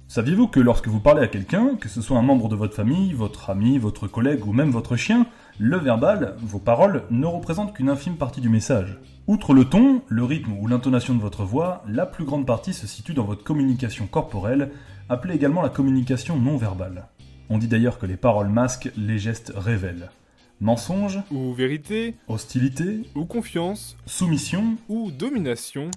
Saviez-vous que lorsque vous parlez à quelqu'un, que ce soit un membre de votre famille, votre ami, votre collègue ou même votre chien, le verbal, vos paroles, ne représentent qu'une infime partie du message. Outre le ton, le rythme ou l'intonation de votre voix, la plus grande partie se situe dans votre communication corporelle, appelée également la communication non verbale. On dit d'ailleurs que les paroles masquent, les gestes révèlent. Mensonge, Ou vérité, hostilité, ou confiance, soumission... ou domination.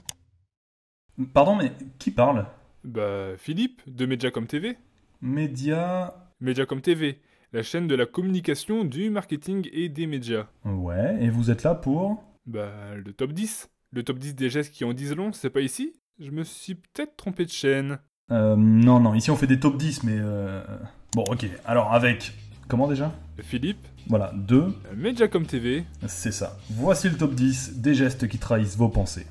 Pardon, mais qui parle? Bah, Philippe, de Mediacom TV. Média... Mediacom TV, la chaîne de la communication, du marketing et des médias. Ouais, et vous êtes là pour... Bah, le top 10. Le top 10 des gestes qui en disent long, c'est pas ici? Je me suis peut-être trompé de chaîne. Non, ici on fait des top 10, mais Bon, ok, alors avec... Comment déjà? Philippe, Voilà, 2, Mediacom TV. c'est ça. Voici le top 10 des gestes qui trahissent vos pensées.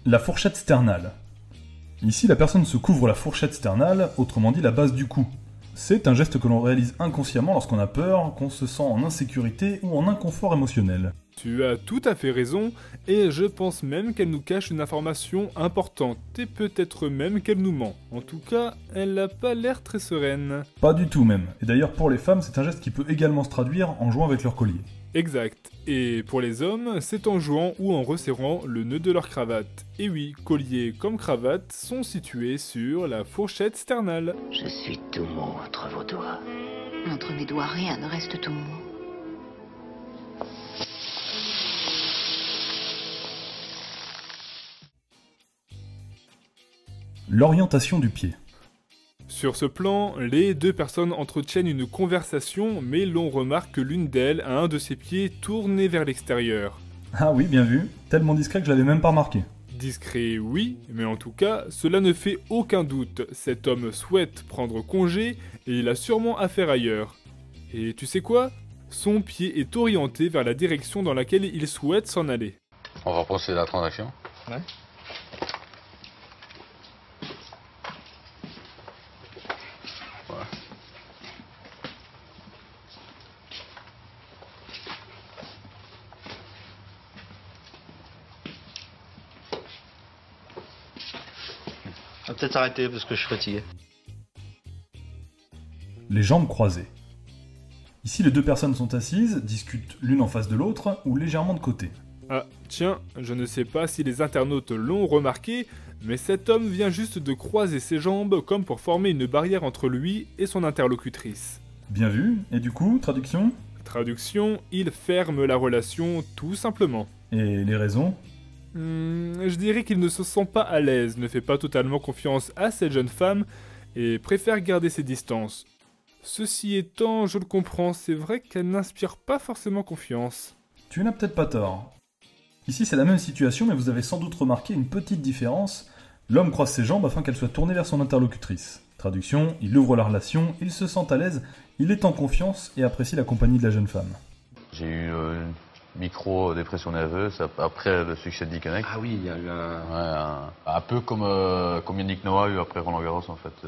La fourchette sternale. Ici, la personne se couvre la fourchette sternale, autrement dit la base du cou. C'est un geste que l'on réalise inconsciemment lorsqu'on a peur, qu'on se sent en insécurité ou en inconfort émotionnel. Tu as tout à fait raison, et je pense même qu'elle nous cache une information importante, et peut-être même qu'elle nous ment. En tout cas, elle n'a pas l'air très sereine. Pas du tout même. Et d'ailleurs, pour les femmes, c'est un geste qui peut également se traduire en jouant avec leur collier. Exact. Et pour les hommes, c'est en jouant ou en resserrant le nœud de leur cravate. Et oui, collier comme cravate sont situés sur la fourchette sternale. Je suis tout mou entre vos doigts. Entre mes doigts, rien ne reste tout mou. L'orientation du pied. Sur ce plan, les deux personnes entretiennent une conversation, mais l'on remarque que l'une d'elles a un de ses pieds tourné vers l'extérieur. Ah oui, bien vu. Tellement discret que je l'avais même pas remarqué. Discret, oui, mais en tout cas, cela ne fait aucun doute. Cet homme souhaite prendre congé et il a sûrement affaire ailleurs. Et tu sais quoi? Son pied est orienté vers la direction dans laquelle il souhaite s'en aller. On va procéder à la transaction. Ouais. Voilà. On va peut-être arrêter parce que je suis fatigué. Les jambes croisées. Ici, les deux personnes sont assises, discutent l'une en face de l'autre ou légèrement de côté. Ah, tiens, je ne sais pas si les internautes l'ont remarqué, mais cet homme vient juste de croiser ses jambes comme pour former une barrière entre lui et son interlocutrice. Bien vu. Et du coup, traduction? Traduction, il ferme la relation tout simplement. Et les raisons? Je dirais qu'il ne se sent pas à l'aise, ne fait pas totalement confiance à cette jeune femme et préfère garder ses distances. Ceci étant, je le comprends, c'est vrai qu'elle n'inspire pas forcément confiance. Tu n'as peut-être pas tort. Ici, c'est la même situation, mais vous avez sans doute remarqué une petite différence. L'homme croise ses jambes afin qu'elle soit tournée vers son interlocutrice. Traduction, il ouvre la relation, il se sent à l'aise, il est en confiance et apprécie la compagnie de la jeune femme. J'ai eu une micro-dépression nerveuse après le succès de Dickeneck. Ah oui, il y a eu un... Ouais, un peu comme Yannick Noah a eu après Roland Garros en fait.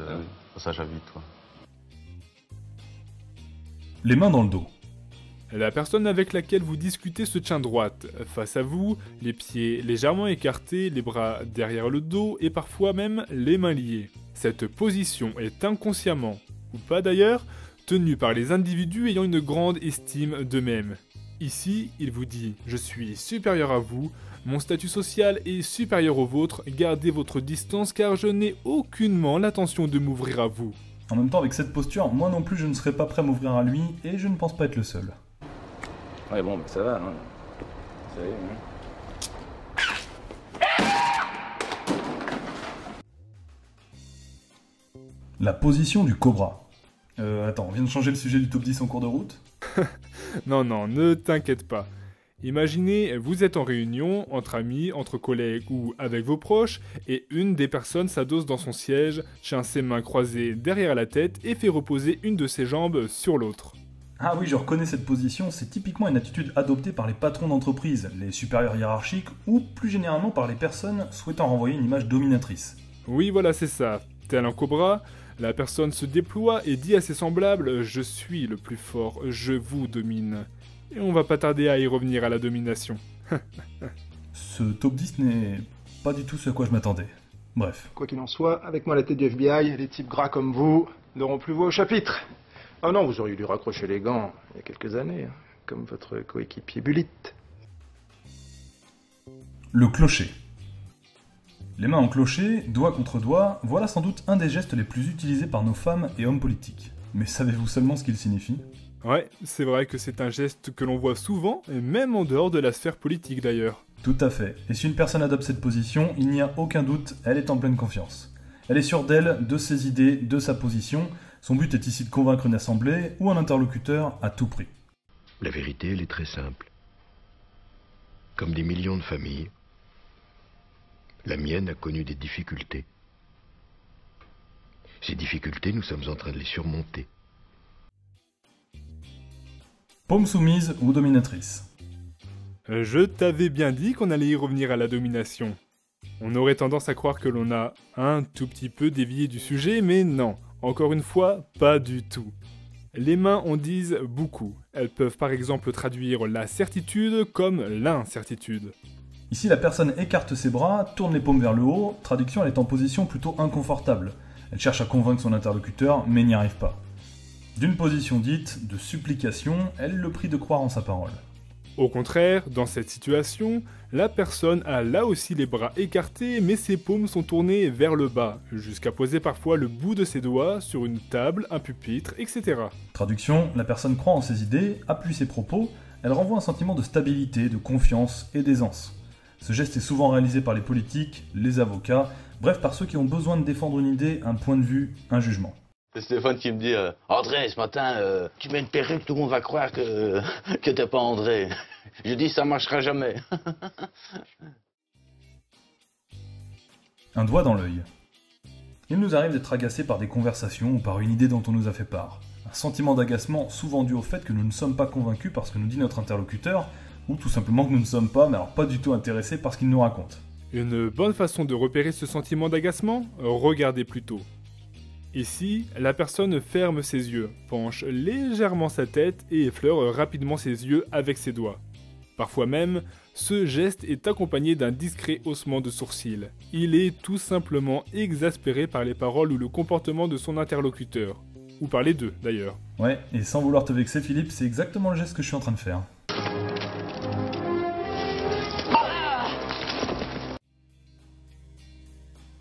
Passage à vide, quoi. Les mains dans le dos. La personne avec laquelle vous discutez se tient droite, face à vous, les pieds légèrement écartés, les bras derrière le dos et parfois même les mains liées. Cette position est inconsciemment, ou pas d'ailleurs, tenue par les individus ayant une grande estime d'eux-mêmes. Ici, il vous dit « Je suis supérieur à vous, mon statut social est supérieur au vôtre, gardez votre distance car je n'ai aucunement l'intention de m'ouvrir à vous. » En même temps, avec cette posture, moi non plus je ne serais pas prêt à m'ouvrir à lui et je ne pense pas être le seul. Ouais, bon, bah ça va, hein. Ça y est, hein. La position du cobra. Attends, on vient de changer le sujet du top 10 en cours de route? Non, ne t'inquiète pas. Imaginez, vous êtes en réunion, entre amis, entre collègues ou avec vos proches, et une des personnes s'adosse dans son siège, tient ses mains croisées derrière la tête et fait reposer une de ses jambes sur l'autre. Ah oui, je reconnais cette position, c'est typiquement une attitude adoptée par les patrons d'entreprise, les supérieurs hiérarchiques, ou plus généralement par les personnes souhaitant renvoyer une image dominatrice. Oui, voilà, c'est ça. Tel un cobra, la personne se déploie et dit à ses semblables « Je suis le plus fort, je vous domine ». Et on va pas tarder à y revenir à la domination. Ce top 10 n'est pas du tout ce à quoi je m'attendais. Bref. Quoi qu'il en soit, avec moi à la tête du FBI, les types gras comme vous n'auront plus voix au chapitre. Oh non, vous auriez dû raccrocher les gants il y a quelques années, hein, comme votre coéquipier Bullitt. Le clocher. Les mains en clocher, doigt contre doigt, voilà sans doute un des gestes les plus utilisés par nos femmes et hommes politiques. Mais savez-vous seulement ce qu'il signifie ? Ouais, c'est vrai que c'est un geste que l'on voit souvent, et même en dehors de la sphère politique d'ailleurs. Tout à fait. Et si une personne adopte cette position, il n'y a aucun doute, elle est en pleine confiance. Elle est sûre d'elle, de ses idées, de sa position. Son but est ici de convaincre une assemblée ou un interlocuteur à tout prix. La vérité, elle est très simple. Comme des millions de familles, la mienne a connu des difficultés. Ces difficultés, nous sommes en train de les surmonter. Paume soumise ou dominatrice. Je t'avais bien dit qu'on allait y revenir à la domination. On aurait tendance à croire que l'on a un tout petit peu dévié du sujet, mais non, encore une fois, pas du tout. Les mains en disent beaucoup. Elles peuvent par exemple traduire la certitude comme l'incertitude. Ici, la personne écarte ses bras, tourne les paumes vers le haut, traduction, elle est en position plutôt inconfortable. Elle cherche à convaincre son interlocuteur, mais n'y arrive pas. D'une position dite de supplication, elle le prie de croire en sa parole. Au contraire, dans cette situation, la personne a là aussi les bras écartés, mais ses paumes sont tournées vers le bas, jusqu'à poser parfois le bout de ses doigts sur une table, un pupitre, etc. Traduction, la personne croit en ses idées, appuie ses propos, elle renvoie un sentiment de stabilité, de confiance et d'aisance. Ce geste est souvent réalisé par les politiques, les avocats, bref par ceux qui ont besoin de défendre une idée, un point de vue, un jugement. C'est Stéphane qui me dit André, ce matin, tu mets une perruque, tout le monde va croire que t'es pas André. Je dis ça marchera jamais. Un doigt dans l'œil. Il nous arrive d'être agacés par des conversations ou par une idée dont on nous a fait part. Un sentiment d'agacement souvent dû au fait que nous ne sommes pas convaincus par ce que nous dit notre interlocuteur, ou tout simplement que nous ne sommes pas, mais alors pas du tout intéressés par ce qu'il nous raconte. Une bonne façon de repérer ce sentiment d'agacement ? Regardez plutôt. Ici, la personne ferme ses yeux, penche légèrement sa tête et effleure rapidement ses yeux avec ses doigts. Parfois même, ce geste est accompagné d'un discret haussement de sourcils. Il est tout simplement exaspéré par les paroles ou le comportement de son interlocuteur. Ou par les deux, d'ailleurs. Ouais, et sans vouloir te vexer Philippe, c'est exactement le geste que je suis en train de faire.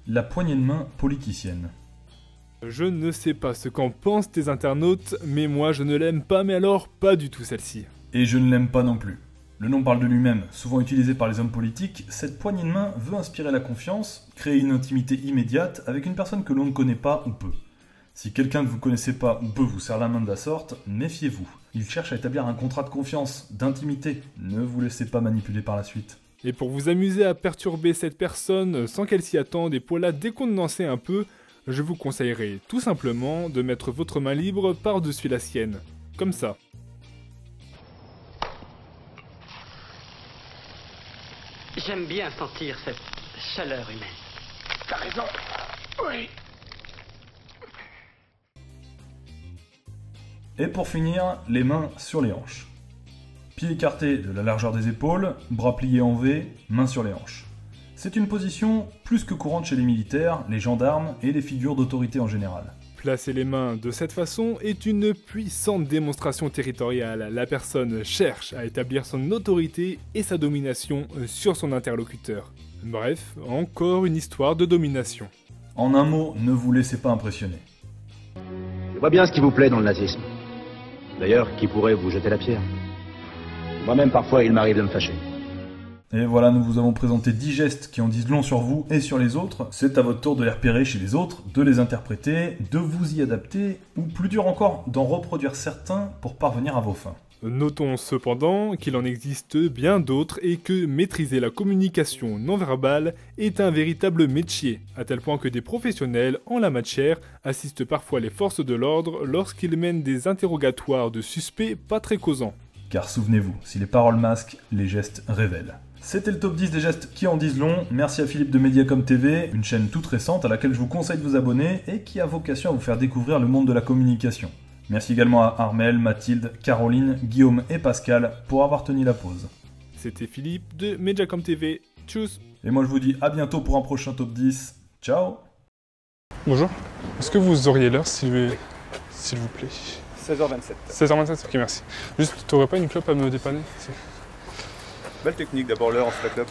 La poignée de main politicienne. Je ne sais pas ce qu'en pensent tes internautes, mais moi je ne l'aime pas, mais alors pas du tout celle-ci. Et je ne l'aime pas non plus. Le nom parle de lui-même, souvent utilisé par les hommes politiques, cette poignée de main veut inspirer la confiance, créer une intimité immédiate avec une personne que l'on ne connaît pas ou peu. Si quelqu'un que vous ne connaissez pas ou peu vous serre la main de la sorte, méfiez-vous. Il cherche à établir un contrat de confiance, d'intimité. Ne vous laissez pas manipuler par la suite. Et pour vous amuser à perturber cette personne sans qu'elle s'y attende et pour la décontenancer un peu, je vous conseillerais tout simplement de mettre votre main libre par-dessus la sienne. Comme ça. J'aime bien sentir cette chaleur humaine. T'as raison. Oui. Et pour finir, les mains sur les hanches. Pieds écartés de la largeur des épaules, bras pliés en V, mains sur les hanches. C'est une position plus que courante chez les militaires, les gendarmes et les figures d'autorité en général. Placer les mains de cette façon est une puissante démonstration territoriale. La personne cherche à établir son autorité et sa domination sur son interlocuteur. Bref, encore une histoire de domination. En un mot, ne vous laissez pas impressionner. Je vois bien ce qui vous plaît dans le nazisme. D'ailleurs, qui pourrait vous jeter la pierre? Moi-même, parfois, il m'arrive de me fâcher. Et voilà, nous vous avons présenté 10 gestes qui en disent long sur vous et sur les autres. C'est à votre tour de les repérer chez les autres, de les interpréter, de vous y adapter, ou plus dur encore, d'en reproduire certains pour parvenir à vos fins. Notons cependant qu'il en existe bien d'autres et que maîtriser la communication non verbale est un véritable métier, à tel point que des professionnels en la matière assistent parfois les forces de l'ordre lorsqu'ils mènent des interrogatoires de suspects pas très causants. Car souvenez-vous, si les paroles masquent, les gestes révèlent. C'était le top 10 des gestes qui en disent long. Merci à Philippe de Mediacom TV, une chaîne toute récente à laquelle je vous conseille de vous abonner et qui a vocation à vous faire découvrir le monde de la communication. Merci également à Armel, Mathilde, Caroline, Guillaume et Pascal pour avoir tenu la pause. C'était Philippe de Mediacom TV. Tchuss. Et moi je vous dis à bientôt pour un prochain top 10. Ciao. Bonjour. Est-ce que vous auriez l'heure, s'il vous plaît? 16h27. 16h27, ok, merci. Juste, t'aurais pas une clope à me dépanner? Belle technique, d'abord l'heure, ensuite la clope.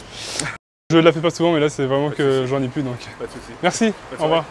Je la fais pas souvent, mais là, c'est vraiment que j'en ai plus, donc... Pas de soucis. Merci, au revoir.